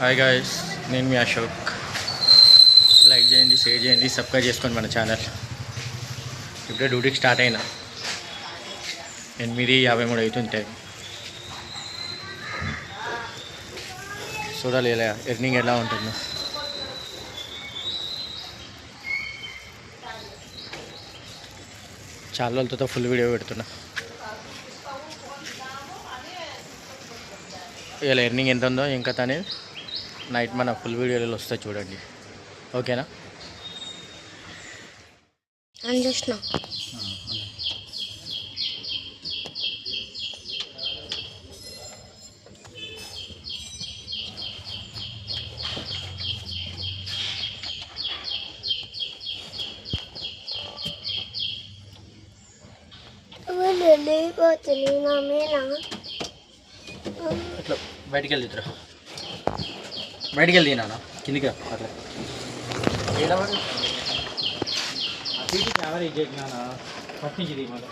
Hi guys, నేను మీ Ashok. Like చేయండి, share చేయండి, సబ్స్క్రైబ్ చేసుకోండి మన ఛానల్. ఇప్పుడే డ్యూటీకి స్టార్ట్ అయినా 8:53 అవుతుంటాయి. చూడాలి ఇలా ఎర్నింగ్ ఎలా ఉంటుందో. చాలా రోజులతో ఫుల్ వీడియో పెడుతున్నా. ఇలా ఎర్నింగ్ ఎంత ఉందో ఇంకా అనేది నైట్ మన ఫుల్ వీడియోలో వస్తాయి చూడండి. ఓకేనా? అట్లా బయటికి వెళ్ళి తిరా, బయటికి వెళ్ళి తినా కిందికి అట్లా కెమెరా ఇచ్చేసినా పట్టించి మళ్ళీ.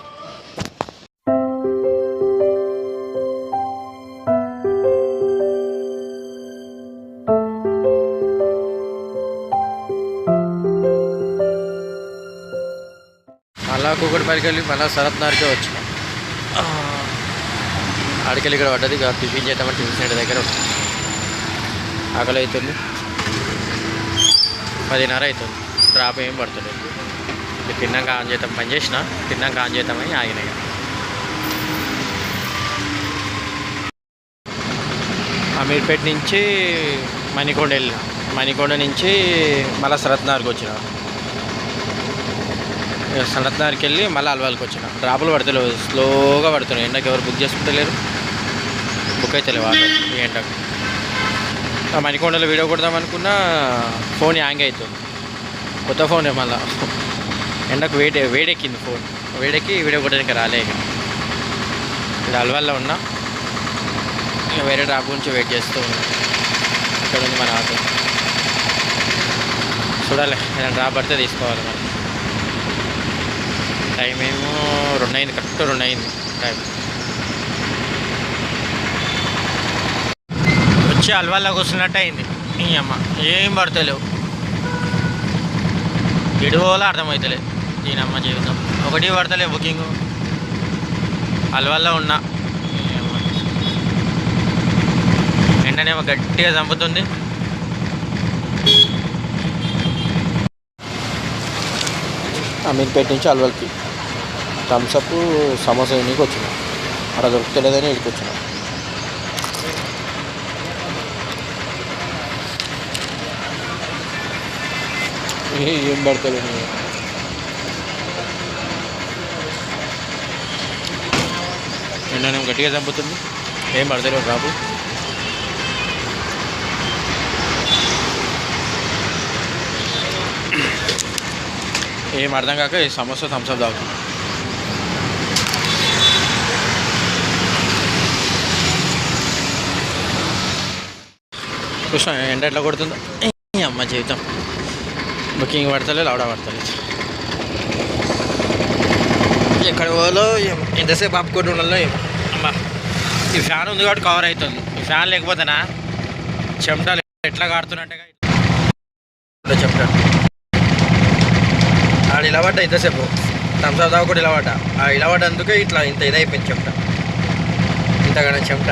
మళ్ళా కూకట్పల్లికి వెళ్ళి మళ్ళీ సరత్నార్కే వచ్చిన. ఆడికెళ్ళి ఇక్కడ పడ్డది. ఇక టిఫిన్ చేద్దామని టిఫిన్ సెంటర్ దగ్గర ఆకలి అవుతుంది. 10:30 అవుతుంది. డ్రాప్ ఏం పడుతుంది. తిన్నాక ఆన్ చేద్దాం, పని చేసిన తిన్నాక ఆన్ చేద్దామని ఆగినాయి. అమీర్పేట నుంచి మణికొండ వెళ్ళిన. మణికొండ నుంచి మళ్ళీ సరత్నార్కి వచ్చిన. సనత్నగర్కి వెళ్ళి మళ్ళీ అల్వాల్కి వచ్చిన. డ్రాపులు పడతలేవు, స్లోగా పడుతున్నాయి. ఎండకి ఎవరు బుక్ చేసుకుంటలేరు, బుక్ అయితే లేవు వాళ్ళు ఈ ఎండకు. మణికొండలో వీడియో కొడదాం అనుకున్నా, ఫోన్ హ్యాంగ్ అవుతుంది. కొత్త ఫోనే మళ్ళీ ఎండకు వేడెక్కింది ఫోన్. వేడెక్కి వీడియో కొట్టడానికి రాలే. ఇక్కడ అల్వాల్లో ఉన్నా, ఇక వేరే డ్రాప్ గురించి వెయిట్ చేస్తూ ఉన్నా. ఇక్కడ ఉంది మన ఆటో. చూడాలి, ఏదైనా డ్రాప్ పడితే తీసుకోవాలి. మనం టైం ఏమో 2 అయింది, కరెక్ట్ 2 అయింది టైం. వచ్చి అల్వాల్లోకి వస్తున్నట్టు అయింది. నీ అమ్మ ఏం పడతలేవు, ఎడువోలో అర్థమవుతలేదు. దీనమ్మ జీవితం ఒకటి పడతలే. బుకింగ్ అల్వాల్లో ఉన్నా, ఎండనేమో గట్టిగా చంపుతుంది. అమీర్పేట నుంచి అల్వాల్కి థమ్సప్ సమోసా తినడానికి వచ్చిన. అక్కడ దొరుకుతలేదని ఇక్కడికి వచ్చిన. ఏం పడతలేదు. ఎండనేమో గట్టిగా చంపుతుంది, ఏం పడతలేవు డ్రాపు. ఏం అర్థం కాక ఈ సమోసా థమ్సప్ తాగుతుంది. చూసిన ఎండ ఎట్లా కొడుతుందో. అమ్మ జీవితం బుకింగ్ పడతలే, లౌడా పడతలేదు. ఎక్కడ పోలో ఎంతసేపు ఆపుకుంటూ ఉండాలో. అమ్మ ఈ ఫ్యాన్ ఉంది కాబట్టి కవర్ అవుతుంది. ఈ ఫ్యాన్ లేకపోతేనా చెమటలు ఎట్లా కాడుతున్నట్టుగా చెమట. ఆడ ఇలా పడ్డా ఇంతసేపు థమ్సప్ దాకా కూడా ఇలా పడ్డా. ఆ ఇలా పడ్డందుకే ఇట్లా ఇంత ఇదైపోయింది చెమట. ఇంతగానే చెమట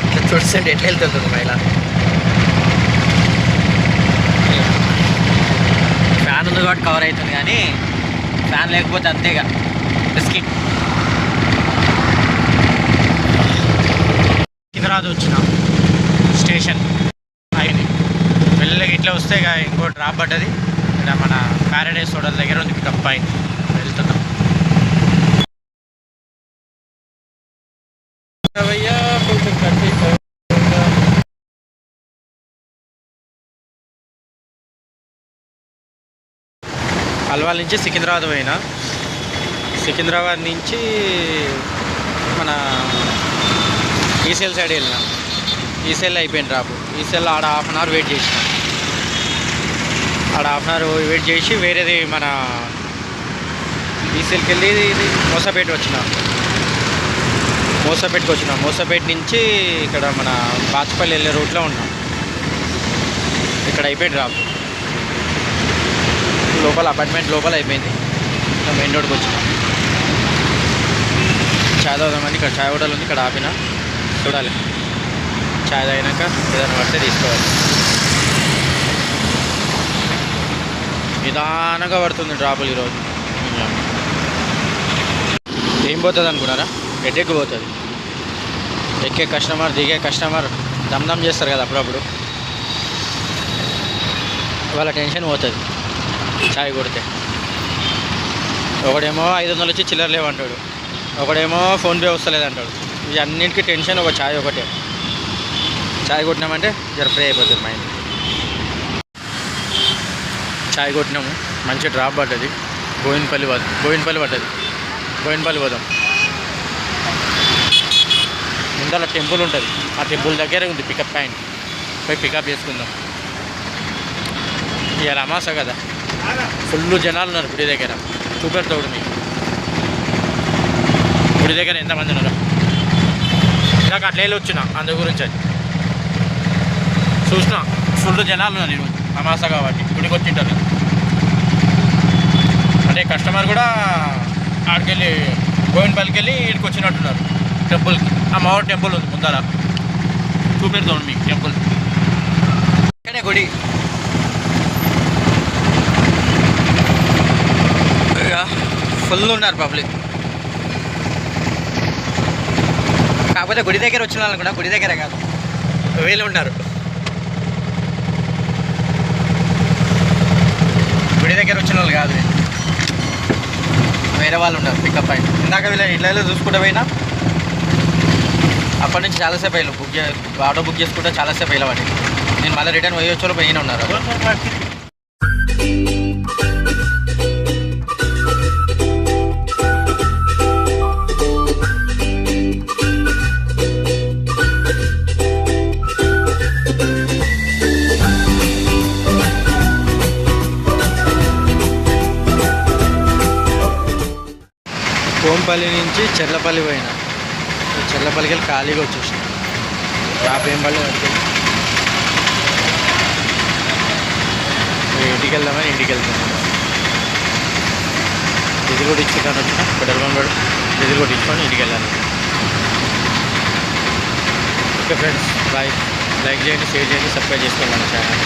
ఇట్లా చూస్తుంటే ఎట్లా వెళ్తుంది మా ఇలా. ఫ్యాన్ ఉంది కాబట్టి కవర్ అవుతుంది, కానీ ఫ్యాన్ లేకపోతే అంతేగా బిస్కెట్. సికింద్రాబాద్ వచ్చిన స్టేషన్ అయింది. వెళ్ళకి ఇట్లా వస్తే ఇంకో డ్రాప్ పడ్డది. ఇక్కడ మన ప్యారడైస్ హోటల్ దగ్గర ఉంది. పికప్ అయింది, వెళ్తున్నాం. అల్వాల్ నుంచి సికింద్రాబాద్ పోయినా. సికింద్రాబాద్ నుంచి మన ఈసెల్ సైడ్ వెళ్ళినా. ఈసెల్ అయిపోయింది డ్రాపు. ఈసెల్ ఆడ 1/2 అవర్ వెయిట్ చేసిన. ఆడ 1/2 అవర్ వెయిట్ చేసి వేరేది మన ఈసెల్కి వెళ్ళి ఇది మోసపేట వచ్చిన. మోసపేటకి వచ్చినాం. మోసపేట నుంచి ఇక్కడ మన బాచుపల్లి వెళ్ళే రూట్లో ఉన్నాం. ఇక్కడ అయిపోయింది డ్రాప్. లోపల అపార్ట్మెంట్ లోపల అయిపోయింది. మెయిన్ రోడ్కి వచ్చినాం. చాయ్ తాగుదామని ఇక్కడ చాయ్ హోటల్ ఉంది, ఇక్కడ ఆపిన. చూడాలి, చాయ్ తాగినాక ఏదైనా పడితే తీసుకోవాలి. నిదానంగా పడుతుంది డ్రాపులు ఈరోజు. ఏం పోతుంది అనుకున్నారా? ఎడ్డెక్కి పోతుంది. ఎక్కే కస్టమర్, దిగే కస్టమర్ దమ్ చేస్తారు కదా అప్పుడప్పుడు, వాళ్ళ టెన్షన్ పోతుంది చాయ్ కొడితే. ఒకడేమో 500 వచ్చి చిల్లర లేవంటాడు, ఒకడేమో ఫోన్పే వస్తలేదంటాడు. ఇవి అన్నింటికి టెన్షన్ ఒక చాయ్ ఒకటే. చాయ్ కొట్టినామంటే జర ఫ్రీ అయిపోతుంది మైండ్. చాయ్ కొట్టినాము, మంచి డ్రాప్ పడ్డది. బోయినపల్లి పడ్డది. బోయినపల్లి పోదాం. ముందర టెంపుల్ ఉంటుంది, ఆ టెంపుల్ దగ్గరే ఉంది పికప్ పాయింట్. పోయి పికప్ చేసుకుందాం. ఇవాళ అమాస కదా, ఫుల్ జనాలు ఉన్నారు గుడి దగ్గర. చూపెడతాడు మీకు గుడి దగ్గర ఎంతమంది ఉన్నారు. ఇందాక అట్లా వచ్చిన అందు గురించి అది చూసిన. ఫుల్ జనాలు ఉన్నారు ఈరోజు అమాస కాబట్టి. గుడికి వచ్చింటారు అంటే కస్టమర్ కూడా ఆడికెళ్ళి బోయినపల్లికి వెళ్ళి ఇక్కడికి వచ్చినట్టున్నారు టెంపుల్కి. అమ్మవారి టెంపుల్ ఉంది ముందర, చూపెడతాడు మీకు టెంపుల్. ఇక్కడే గుడి. ఫుల్ ఉన్నారు పబ్లిక్. కాకపోతే గుడి దగ్గర వచ్చిన వాళ్ళు కూడా గుడి దగ్గర కాదు, వీళ్ళు ఉన్నారు. గుడి దగ్గర వచ్చిన వాళ్ళు కాదు, వేరే వాళ్ళు ఉన్నారు పికప్ పాయింట్. ఇందాక వీళ్ళ ఇళ్ళలో చూసుకుంటూ పోయినా అప్పటి నుంచి చాలాసేపు అయ్యారు. ఆటో బుక్ చేసుకుంటే చాలాసేపు అయ్యా వాటి. నేను మళ్ళీ రిటర్న్ పోయి వచ్చేలో పోయిన ఉన్నారు. కోంపల్లి నుంచి చెర్లపల్లి పోయినా. చెర్లపల్లికి వెళ్ళి ఖాళీగా వచ్చేసిన. డ్రాప్ ఏం పడలేదు అంటే ఇంటికి వెళ్దామని ఇంటికి వెళ్తున్నాను. డీజిల్ కూడా ఇచ్చుకుంటాను వచ్చిన పెట్రోల్ బంక్ కూడా డీజిల్ కూడా ఇచ్చుకొని ఇంటికి వెళ్ళాను. Okay friends, bye. లైక్ చేయండి, షేర్ చేయండి, సబ్స్క్రైబ్ చేసుకోండి మన ఛానల్.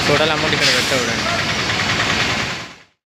టోటల్ అమౌంట్ ఇక్కడ పెట్టా చూడండి.